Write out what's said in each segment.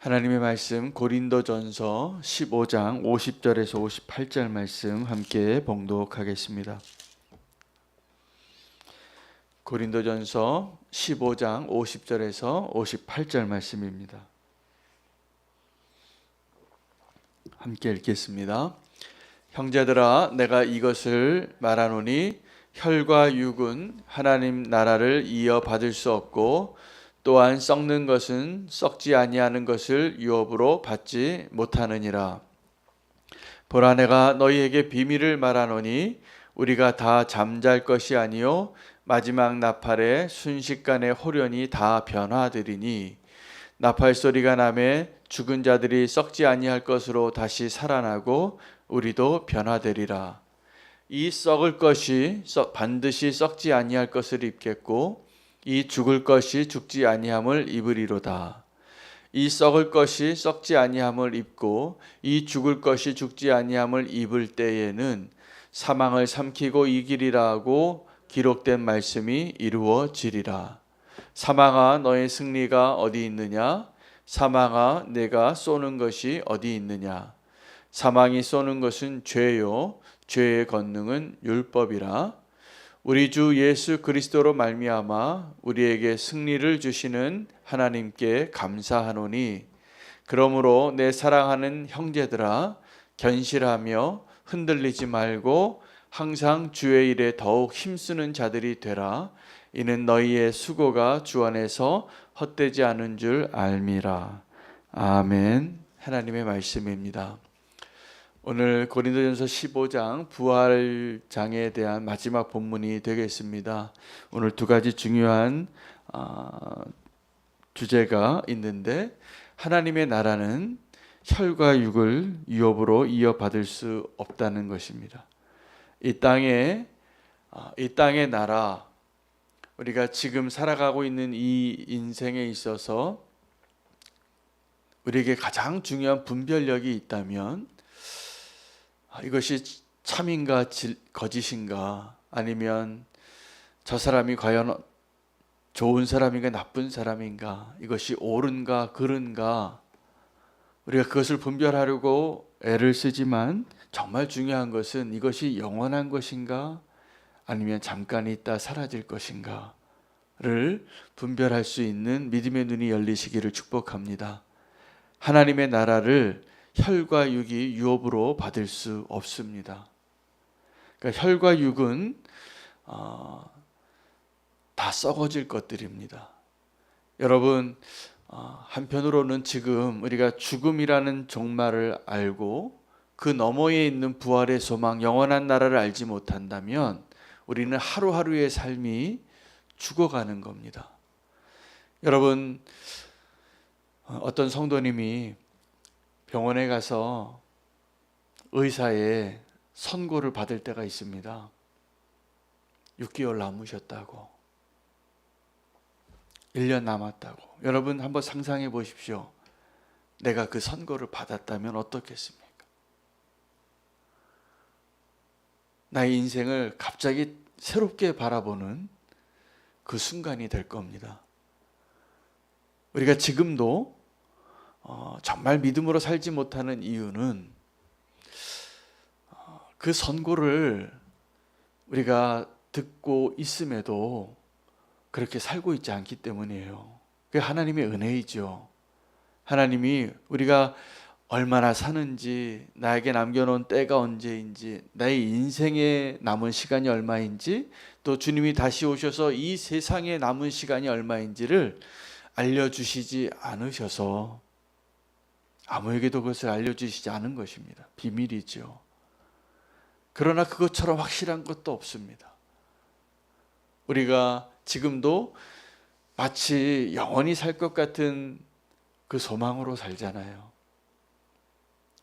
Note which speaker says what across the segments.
Speaker 1: 하나님의 말씀 고린도전서 15장 50절에서 58절 말씀 함께 봉독하겠습니다. 고린도전서 15장 50절에서 58절 말씀입니다. 함께 읽겠습니다. 형제들아, 내가 이것을 말하노니 혈과 육은 하나님 나라를 이어받을 수 없고 또한 썩는 것은 썩지 아니하는 것을 유업으로 받지 못하느니라. 보라, 내가 너희에게 비밀을 말하노니 우리가 다 잠잘 것이 아니요 마지막 나팔에 순식간에 호련히 다 변화되리니, 나팔 소리가 나매 죽은 자들이 썩지 아니할 것으로 다시 살아나고 우리도 변화되리라. 이 썩을 것이 반드시 썩지 아니할 것을 입겠고 이 죽을 것이 죽지 아니함을 입으리로다. 이 썩을 것이 썩지 아니함을 입고 이 죽을 것이 죽지 아니함을 입을 때에는 사망을 삼키고 이기리라 하고 기록된 말씀이 이루어지리라. 사망아, 너의 승리가 어디 있느냐? 사망아, 내가 쏘는 것이 어디 있느냐? 사망이 쏘는 것은 죄요 죄의 권능은 율법이라. 우리 주 예수 그리스도로 말미암아 우리에게 승리를 주시는 하나님께 감사하노니, 그러므로 내 사랑하는 형제들아, 견실하며 흔들리지 말고 항상 주의 일에 더욱 힘쓰는 자들이 되라. 이는 너희의 수고가 주 안에서 헛되지 않은 줄 알미라. 아멘. 하나님의 말씀입니다. 오늘 고린도전서 15장 부활장에 대한 마지막 본문이 되겠습니다. 오늘 두 가지 중요한 주제가 있는데, 하나님의 나라는 혈과 육을 유업으로 이어받을 수 없다는 것입니다. 이 땅의 나라, 우리가 지금 살아가고 있는 이 인생에 있어서 우리에게 가장 중요한 분별력이 있다면 이것이 참인가 거짓인가, 아니면 저 사람이 과연 좋은 사람인가 나쁜 사람인가, 이것이 옳은가 그른가, 우리가 그것을 분별하려고 애를 쓰지만 정말 중요한 것은 이것이 영원한 것인가 아니면 잠깐 있다 사라질 것인가를 분별할 수 있는 믿음의 눈이 열리시기를 축복합니다. 하나님의 나라를 혈과 육이 유업으로 받을 수 없습니다. 그러니까 혈과 육은 다 썩어질 것들입니다. 여러분, 한편으로는 지금 우리가 죽음이라는 종말을 알고 그 너머에 있는 부활의 소망, 영원한 나라를 알지 못한다면 우리는 하루하루의 삶이 죽어가는 겁니다. 여러분, 어떤 성도님이 병원에 가서 의사의 선고를 받을 때가 있습니다. 6개월 남으셨다고, 1년 남았다고. 여러분 한번 상상해 보십시오. 내가 그 선고를 받았다면 어떻겠습니까? 나의 인생을 갑자기 새롭게 바라보는 그 순간이 될 겁니다. 우리가 지금도 정말 믿음으로 살지 못하는 이유는 그 선고를 우리가 듣고 있음에도 그렇게 살고 있지 않기 때문이에요. 그게 하나님의 은혜이죠. 하나님이 우리가 얼마나 사는지, 나에게 남겨놓은 때가 언제인지, 나의 인생에 남은 시간이 얼마인지, 또 주님이 다시 오셔서 이 세상에 남은 시간이 얼마인지를 알려주시지 않으셔서 아무에게도 그것을 알려주시지 않은 것입니다. 비밀이죠. 그러나 그것처럼 확실한 것도 없습니다. 우리가 지금도 마치 영원히 살 것 같은 그 소망으로 살잖아요.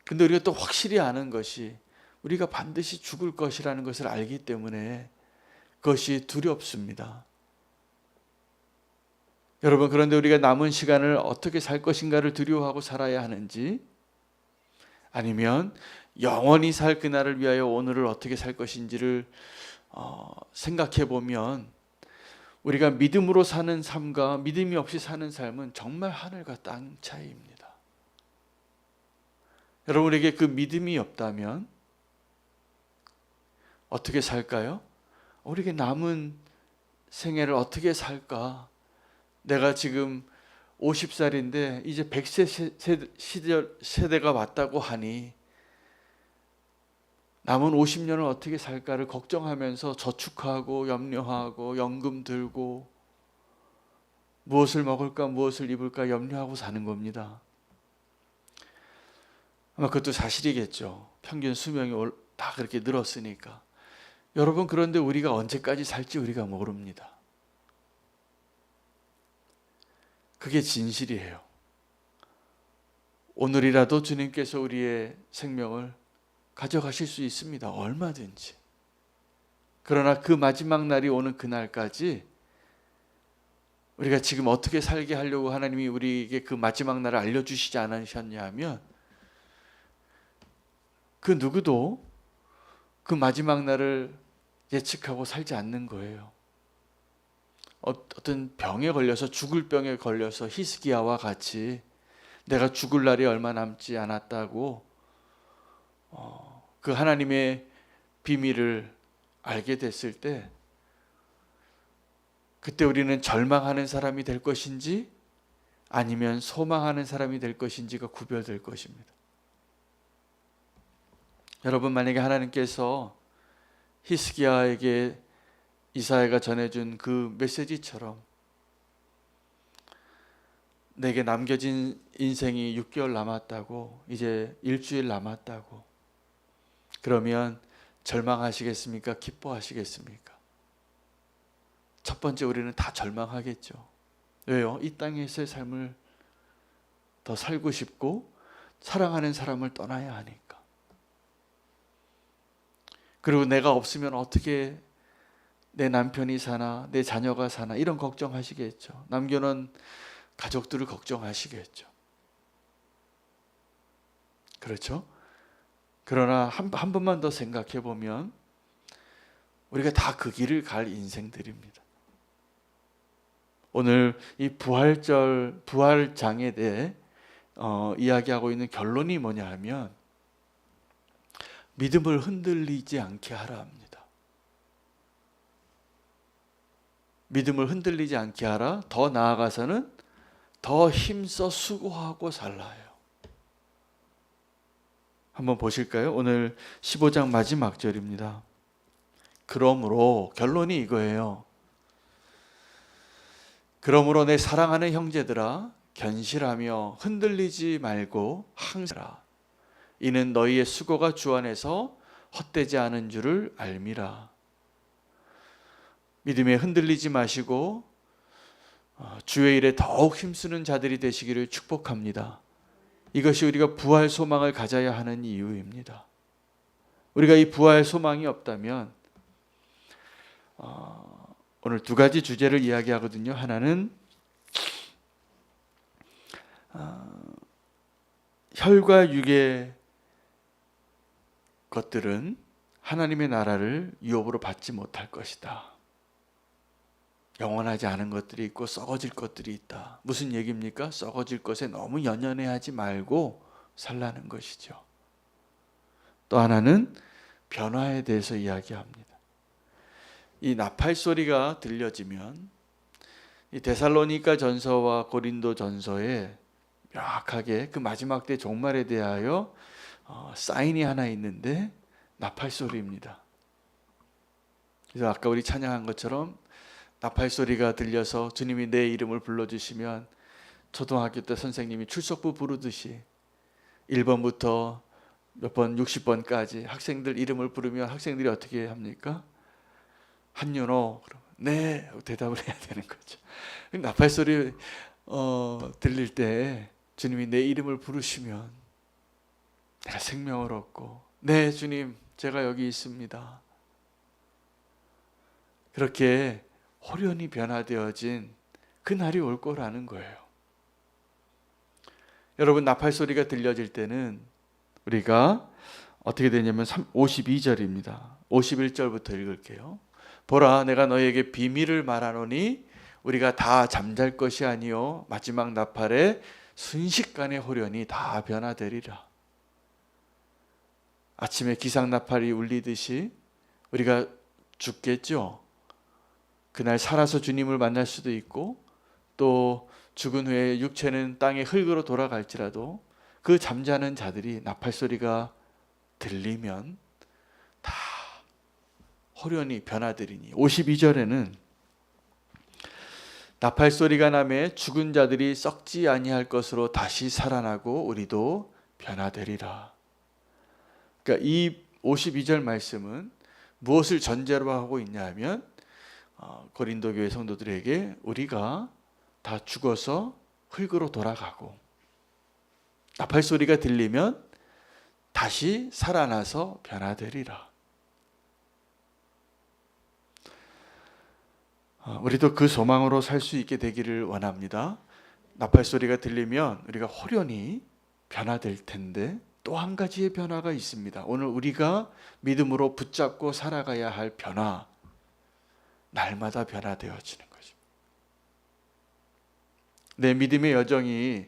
Speaker 1: 근데 우리가 또 확실히 아는 것이 우리가 반드시 죽을 것이라는 것을 알기 때문에 그것이 두렵습니다. 여러분, 그런데 우리가 남은 시간을 어떻게 살 것인가를 두려워하고 살아야 하는지, 아니면 영원히 살 그날을 위하여 오늘을 어떻게 살 것인지를 생각해 보면 우리가 믿음으로 사는 삶과 믿음이 없이 사는 삶은 정말 하늘과 땅 차이입니다. 여러분에게 그 믿음이 없다면 어떻게 살까요? 우리에게 남은 생애를 어떻게 살까? 내가 지금 50살인데 이제 100세 세대가 왔다고 하니 남은 50년을 어떻게 살까를 걱정하면서 저축하고 염려하고 연금 들고 무엇을 먹을까 무엇을 입을까 염려하고 사는 겁니다. 아마 그것도 사실이겠죠. 평균 수명이 다 그렇게 늘었으니까. 여러분, 그런데 우리가 언제까지 살지 우리가 모릅니다. 그게 진실이에요. 오늘이라도 주님께서 우리의 생명을 가져가실 수 있습니다. 얼마든지. 그러나 그 마지막 날이 오는 그날까지 우리가 지금 어떻게 살게 하려고 하나님이 우리에게 그 마지막 날을 알려주시지 않으셨냐 하면 그 누구도 그 마지막 날을 예측하고 살지 않는 거예요. 어떤 병에 걸려서 죽을 병에 걸려서 히스기야와 같이 내가 죽을 날이 얼마 남지 않았다고 그 하나님의 비밀을 알게 됐을 때 그때 우리는 절망하는 사람이 될 것인지 아니면 소망하는 사람이 될 것인지가 구별될 것입니다. 여러분, 만약에 하나님께서 히스기야에게 이사야가 전해준 그 메시지처럼 내게 남겨진 인생이 6개월 남았다고, 이제 일주일 남았다고, 그러면 절망하시겠습니까? 기뻐하시겠습니까? 첫 번째 우리는 다 절망하겠죠. 왜요? 이 땅에서의 삶을 더 살고 싶고 사랑하는 사람을 떠나야 하니까. 그리고 내가 없으면 어떻게 내 남편이 사나 내 자녀가 사나 이런 걱정하시겠죠. 남겨놓은 가족들을 걱정하시겠죠. 그렇죠? 그러나 한 번만 더 생각해 보면 우리가 다 그 길을 갈 인생들입니다. 오늘 이 부활장에 대해 이야기하고 있는 결론이 뭐냐 하면 믿음을 흔들리지 않게 하라 합니다. 믿음을 흔들리지 않게 하라. 더 나아가서는 더 힘써 수고하고 살라요. 한번 보실까요? 오늘 15장 마지막 절입니다. 그러므로 결론이 이거예요. 그러므로 내 사랑하는 형제들아 견실하며 흔들리지 말고 항상 이는 너희의 수고가 주 안에서 헛되지 않은 줄을 알미라. 믿음에 흔들리지 마시고 주의 일에 더욱 힘쓰는 자들이 되시기를 축복합니다. 이것이 우리가 부활 소망을 가져야 하는 이유입니다. 우리가 이 부활 소망이 없다면 오늘 두 가지 주제를 이야기하거든요. 하나는 혈과 육의 것들은 하나님의 나라를 유업으로 받지 못할 것이다. 영원하지 않은 것들이 있고 썩어질 것들이 있다. 무슨 얘기입니까? 썩어질 것에 너무 연연해하지 말고 살라는 것이죠. 또 하나는 변화에 대해서 이야기합니다. 이 나팔 소리가 들려지면 이 데살로니가 전서와 고린도 전서에 명확하게 그 마지막 때 종말에 대하여 사인이 하나 있는데 나팔 소리입니다. 그래서 아까 우리 찬양한 것처럼 나팔 소리가 들려서 주님이 내 이름을 불러주시면 초등학교 때 선생님이 출석부 부르듯이 1번부터 몇 번 60번까지 학생들 이름을 부르면 학생들이 어떻게 합니까? 한윤호 그러면 네 대답을 해야 되는 거죠. 나팔 소리 들릴 때 주님이 내 이름을 부르시면 내가 생명을 얻고 네 주님 제가 여기 있습니다. 그렇게 호련히 변화되어진 그 날이 올 거라는 거예요. 여러분, 나팔 소리가 들려질 때는 우리가 어떻게 되냐면 52절입니다. 51절부터 읽을게요. 보라 내가 너희에게 비밀을 말하노니 우리가 다 잠잘 것이 아니요 마지막 나팔에 순식간에 호련히 다 변화되리라. 아침에 기상나팔이 울리듯이 우리가 죽겠죠. 그날 살아서 주님을 만날 수도 있고 또 죽은 후에 육체는 땅의 흙으로 돌아갈지라도 그 잠자는 자들이 나팔 소리가 들리면 다 호련히 변화되리니 52절에는 나팔 소리가 나매 죽은 자들이 썩지 아니할 것으로 다시 살아나고 우리도 변화되리라. 그러니까 이 52절 말씀은 무엇을 전제로 하고 있냐 하면 고린도 교회 성도들에게 우리가 다 죽어서 흙으로 돌아가고 나팔 소리가 들리면 다시 살아나서 변화되리라. 우리도 그 소망으로 살 수 있게 되기를 원합니다. 나팔 소리가 들리면 우리가 호련히 변화될 텐데 또 한 가지의 변화가 있습니다. 오늘 우리가 믿음으로 붙잡고 살아가야 할 변화, 날마다 변화되어지는 거죠. 내 믿음의 여정이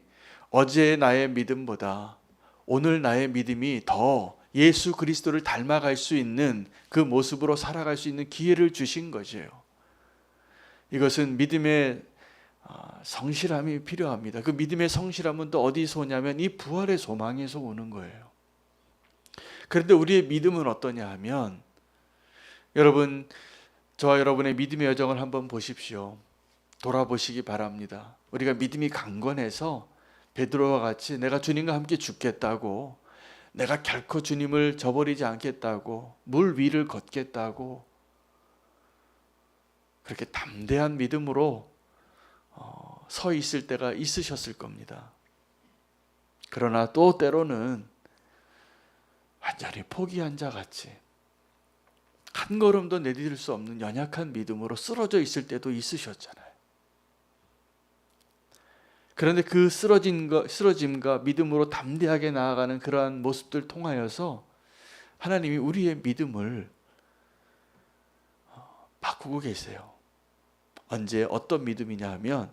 Speaker 1: 어제의 나의 믿음보다 오늘 나의 믿음이 더 예수 그리스도를 닮아갈 수 있는 그 모습으로 살아갈 수 있는 기회를 주신 것이에요. 이것은 믿음의 성실함이 필요합니다. 그 믿음의 성실함은 또 어디서 오냐면 이 부활의 소망에서 오는 거예요. 그런데 우리의 믿음은 어떠냐 하면 여러분, 저와 여러분의 믿음의 여정을 한번 보십시오. 돌아보시기 바랍니다. 우리가 믿음이 강건해서 베드로와 같이 내가 주님과 함께 죽겠다고, 내가 결코 주님을 저버리지 않겠다고, 물 위를 걷겠다고 그렇게 담대한 믿음으로 서 있을 때가 있으셨을 겁니다. 그러나 또 때로는 완전히 포기한 자 같이 한 걸음도 내디딜 수 없는 연약한 믿음으로 쓰러져 있을 때도 있으셨잖아요. 그런데 그 쓰러짐과 믿음으로 담대하게 나아가는 그러한 모습들 통하여서 하나님이 우리의 믿음을 바꾸고 계세요. 언제 어떤 믿음이냐 하면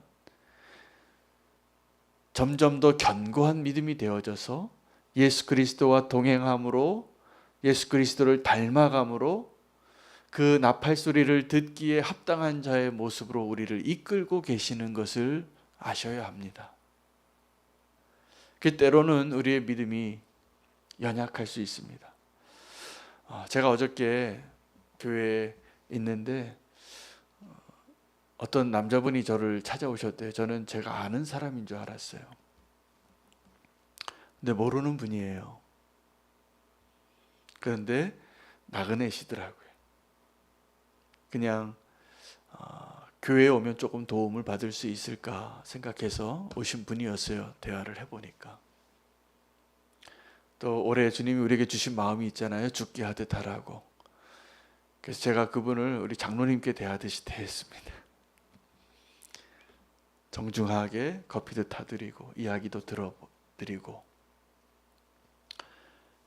Speaker 1: 점점 더 견고한 믿음이 되어져서 예수 그리스도와 동행함으로 예수 그리스도를 닮아감으로 그 나팔 소리를 듣기에 합당한 자의 모습으로 우리를 이끌고 계시는 것을 아셔야 합니다. 그 때로는 우리의 믿음이 연약할 수 있습니다. 제가 어저께 교회에 있는데 어떤 남자분이 저를 찾아오셨대요. 저는 제가 아는 사람인 줄 알았어요. 근데 모르는 분이에요. 그런데 나그네시더라고요. 그냥 교회에 오면 조금 도움을 받을 수 있을까 생각해서 오신 분이었어요. 대화를 해보니까. 또 올해 주님이 우리에게 주신 마음이 있잖아요. 죽게 하듯 하라고. 그래서 제가 그분을 우리 장로님께 대하듯이 대했습니다. 정중하게 커피도 타드리고 이야기도 들어드리고.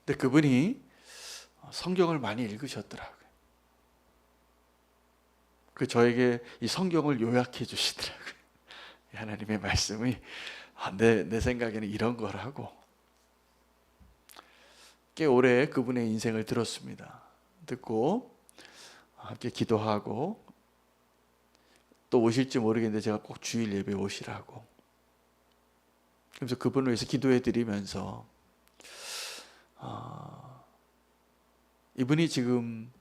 Speaker 1: 근데 그분이 성경을 많이 읽으셨더라고요. 그 저에게 이 성경을 요약해 주시더라고요. 하나님의 말씀이 내 생각에는 이런 거라고. 꽤 오래 그분의 인생을 들었습니다. 듣고 함께 기도하고 또 오실지 모르겠는데 제가 꼭 주일 예배 오시라고. 그래서 그분을 위해서 기도해 드리면서 이분이 지금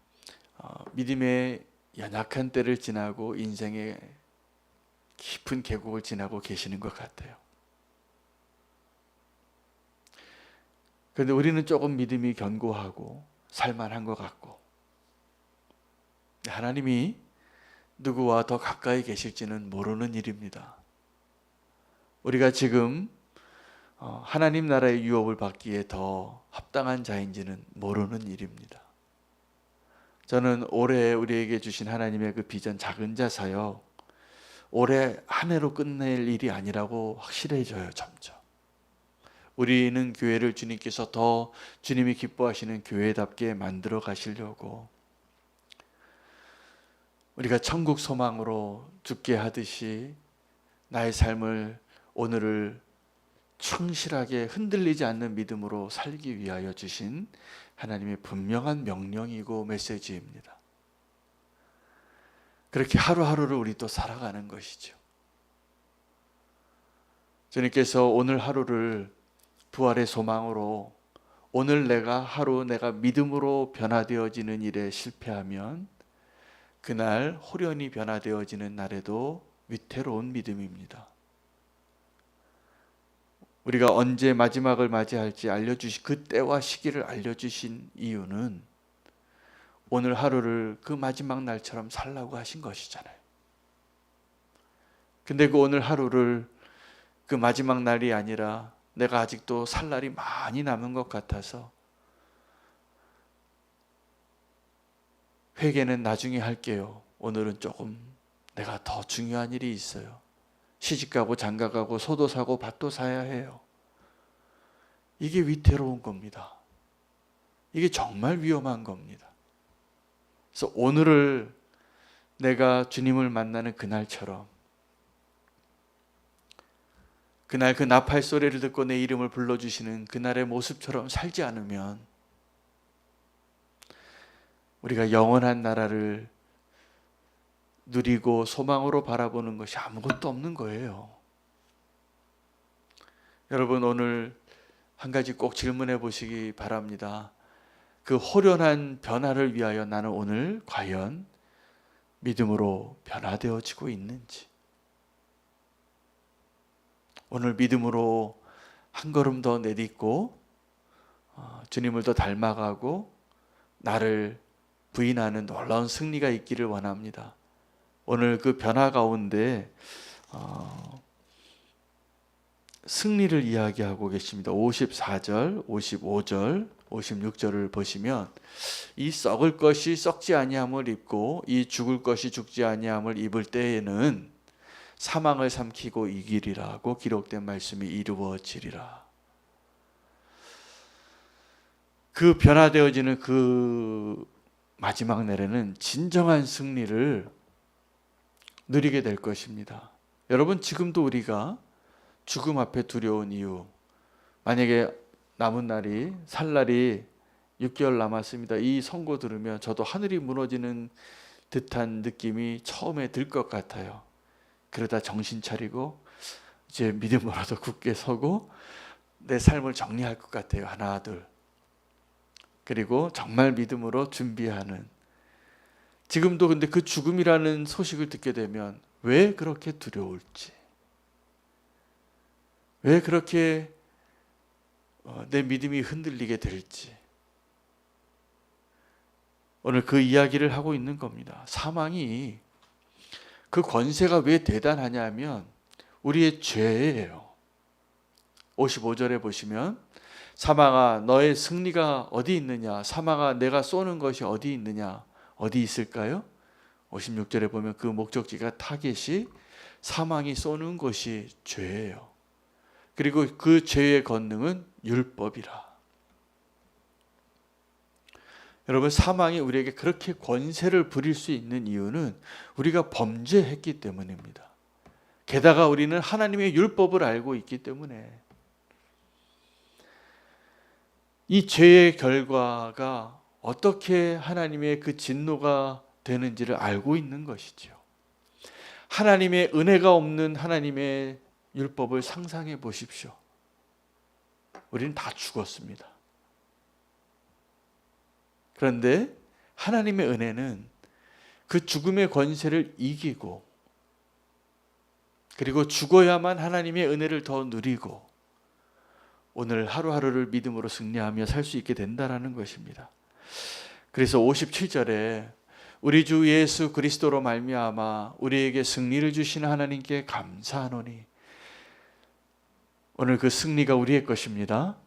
Speaker 1: 믿음의 연약한 때를 지나고 인생의 깊은 계곡을 지나고 계시는 것 같아요. 그런데 우리는 조금 믿음이 견고하고 살만한 것 같고 하나님이 누구와 더 가까이 계실지는 모르는 일입니다. 우리가 지금 하나님 나라의 유업을 받기에 더 합당한 자인지는 모르는 일입니다. 저는 올해 우리에게 주신 하나님의 그 비전 작은 자 사역 올해 한 해로 끝낼 일이 아니라고 확실해져요. 점점 우리는 교회를 주님께서 더 주님이 기뻐하시는 교회답게 만들어 가시려고 우리가 천국 소망으로 죽게 하듯이 나의 삶을 오늘을 충실하게 흔들리지 않는 믿음으로 살기 위하여 주신 하나님의 분명한 명령이고 메시지입니다. 그렇게 하루하루를 우리 또 살아가는 것이죠. 주님께서 오늘 하루를 부활의 소망으로, 오늘 내가 믿음으로 변화되어지는 일에 실패하면 그날 호련히 변화되어지는 날에도 위태로운 믿음입니다. 우리가 언제 마지막을 맞이할지 그 때와 시기를 알려주신 이유는 오늘 하루를 그 마지막 날처럼 살라고 하신 것이잖아요. 근데 그 오늘 하루를 그 마지막 날이 아니라 내가 아직도 살 날이 많이 남은 것 같아서 회개는 나중에 할게요. 오늘은 조금 내가 더 중요한 일이 있어요. 시집가고 장가가고 소도 사고 밭도 사야 해요. 이게 위태로운 겁니다. 이게 정말 위험한 겁니다. 그래서 오늘을 내가 주님을 만나는 그날처럼, 그날 그 나팔 소리를 듣고 내 이름을 불러주시는 그날의 모습처럼 살지 않으면 우리가 영원한 나라를 누리고 소망으로 바라보는 것이 아무것도 없는 거예요. 여러분, 오늘 한 가지 꼭 질문해 보시기 바랍니다. 그 호련한 변화를 위하여 나는 오늘 과연 믿음으로 변화되어지고 있는지, 오늘 믿음으로 한 걸음 더 내딛고 주님을 더 닮아가고 나를 부인하는 놀라운 승리가 있기를 원합니다. 오늘 그 변화 가운데 승리를 이야기하고 계십니다. 54절, 55절, 56절을 보시면 이 썩을 것이 썩지 아니함을 입고 이 죽을 것이 죽지 아니함을 입을 때에는 사망을 삼키고 이기리라고 기록된 말씀이 이루어지리라. 그 변화되어지는 그 마지막 날에는 진정한 승리를 누리게 될 것입니다. 여러분, 지금도 우리가 죽음 앞에 두려운 이유, 만약에 남은 날이, 살 날이 6개월 남았습니다. 이 선고 들으면 저도 하늘이 무너지는 듯한 느낌이 처음에 들 것 같아요. 그러다 정신 차리고 이제 믿음으로도 굳게 서고 내 삶을 정리할 것 같아요. 하나, 둘. 그리고 정말 믿음으로 준비하는. 지금도 근데 그 죽음이라는 소식을 듣게 되면 왜 그렇게 두려울지, 왜 그렇게 내 믿음이 흔들리게 될지, 오늘 그 이야기를 하고 있는 겁니다. 사망이 그 권세가 왜 대단하냐면 우리의 죄예요. 55절에 보시면 사망아 너의 승리가 어디 있느냐, 사망아 내가 쏘는 것이 어디 있느냐, 어디 있을까요? 56절에 보면 그 목적지가 타겟이 사망이 쏘는 것이 죄예요. 그리고 그 죄의 권능은 율법이라. 여러분, 사망이 우리에게 그렇게 권세를 부릴 수 있는 이유는 우리가 범죄했기 때문입니다. 게다가 우리는 하나님의 율법을 알고 있기 때문에 이 죄의 결과가 어떻게 하나님의 그 진노가 되는지를 알고 있는 것이죠. 하나님의 은혜가 없는 하나님의 율법을 상상해 보십시오. 우리는 다 죽었습니다. 그런데 하나님의 은혜는 그 죽음의 권세를 이기고, 그리고 죽어야만 하나님의 은혜를 더 누리고 오늘 하루하루를 믿음으로 승리하며 살 수 있게 된다는 것입니다. 그래서 57절에 우리 주 예수 그리스도로 말미암아 우리에게 승리를 주시는 하나님께 감사하노니, 오늘 그 승리가 우리의 것입니다.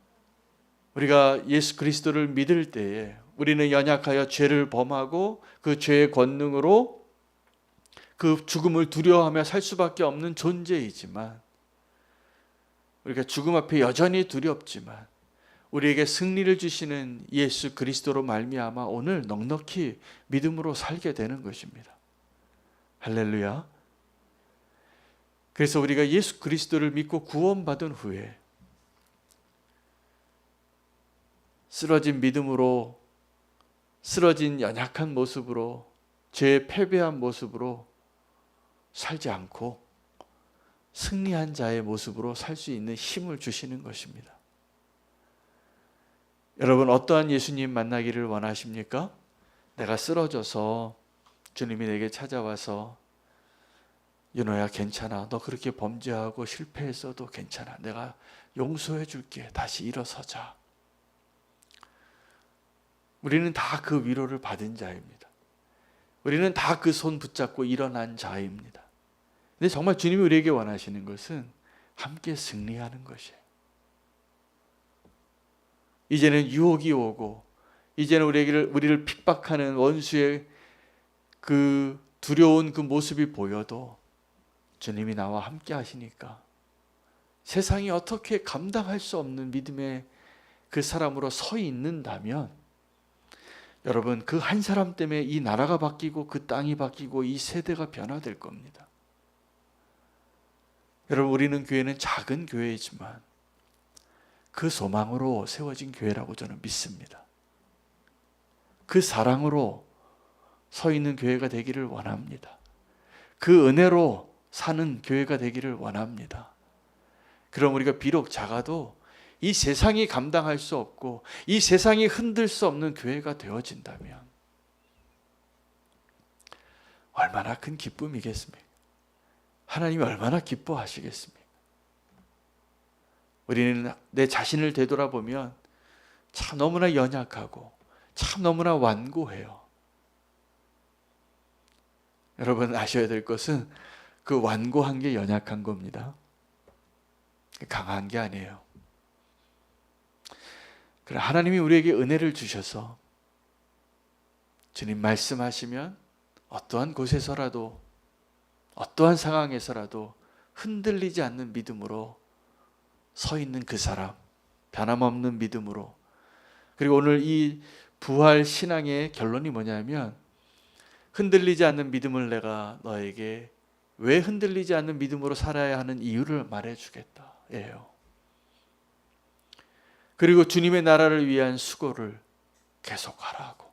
Speaker 1: 우리가 예수 그리스도를 믿을 때에 우리는 연약하여 죄를 범하고 그 죄의 권능으로 그 죽음을 두려워하며 살 수밖에 없는 존재이지만, 우리가 죽음 앞에 여전히 두렵지만 우리에게 승리를 주시는 예수 그리스도로 말미암아 오늘 넉넉히 믿음으로 살게 되는 것입니다. 할렐루야. 그래서 우리가 예수 그리스도를 믿고 구원받은 후에 쓰러진 믿음으로, 쓰러진 연약한 모습으로, 죄의 패배한 모습으로 살지 않고 승리한 자의 모습으로 살 수 있는 힘을 주시는 것입니다. 여러분, 어떠한 예수님 만나기를 원하십니까? 내가 쓰러져서 주님이 내게 찾아와서 윤호야 괜찮아. 너 그렇게 범죄하고 실패했어도 괜찮아. 내가 용서해 줄게. 다시 일어서자. 우리는 다 그 위로를 받은 자입니다. 우리는 다 그 손 붙잡고 일어난 자입니다. 근데 정말 주님이 우리에게 원하시는 것은 함께 승리하는 것이에요. 이제는 유혹이 오고, 이제는 우리를 핍박하는 원수의 그 두려운 그 모습이 보여도 주님이 나와 함께 하시니까 세상이 어떻게 감당할 수 없는 믿음의 그 사람으로 서 있는다면, 여러분, 그 한 사람 때문에 이 나라가 바뀌고 그 땅이 바뀌고 이 세대가 변화될 겁니다. 여러분, 우리는 교회는 작은 교회이지만 그 소망으로 세워진 교회라고 저는 믿습니다. 그 사랑으로 서 있는 교회가 되기를 원합니다. 그 은혜로 사는 교회가 되기를 원합니다. 그럼 우리가 비록 작아도 이 세상이 감당할 수 없고 이 세상이 흔들 수 없는 교회가 되어진다면 얼마나 큰 기쁨이겠습니까? 하나님이 얼마나 기뻐하시겠습니까? 우리는 내 자신을 되돌아보면 참 너무나 연약하고 참 너무나 완고해요. 여러분, 아셔야 될 것은 그 완고한 게 연약한 겁니다. 강한 게 아니에요. 그러나 하나님이 우리에게 은혜를 주셔서 주님 말씀하시면 어떠한 곳에서라도 어떠한 상황에서라도 흔들리지 않는 믿음으로 서 있는 그 사람, 변함없는 믿음으로. 그리고 오늘 이 부활 신앙의 결론이 뭐냐면, 흔들리지 않는 믿음을 내가 너에게 왜 흔들리지 않는 믿음으로 살아야 하는 이유를 말해주겠다 예요. 그리고 주님의 나라를 위한 수고를 계속하라고,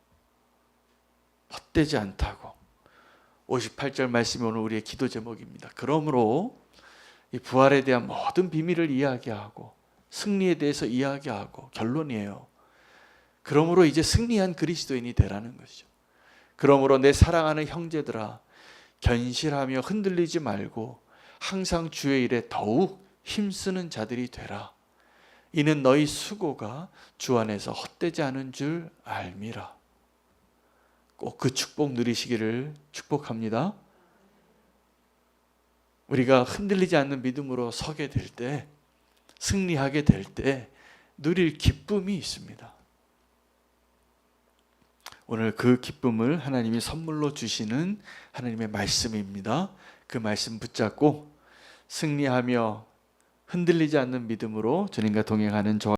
Speaker 1: 헛되지 않다고. 58절 말씀이 오늘 우리의 기도 제목입니다. 그러므로 이 부활에 대한 모든 비밀을 이야기하고 승리에 대해서 이야기하고 결론이에요. 그러므로 이제 승리한 그리스도인이 되라는 것이죠. 그러므로 내 사랑하는 형제들아, 견실하며 흔들리지 말고 항상 주의 일에 더욱 힘쓰는 자들이 되라. 이는 너희 수고가 주 안에서 헛되지 않은 줄 알미라. 꼭 그 축복 누리시기를 축복합니다. 우리가 흔들리지 않는 믿음으로 서게 될 때, 승리하게 될 때 누릴 기쁨이 있습니다. 오늘 그 기쁨을 하나님이 선물로 주시는 하나님의 말씀입니다. 그 말씀 붙잡고 승리하며 흔들리지 않는 믿음으로 주님과 동행하는 저와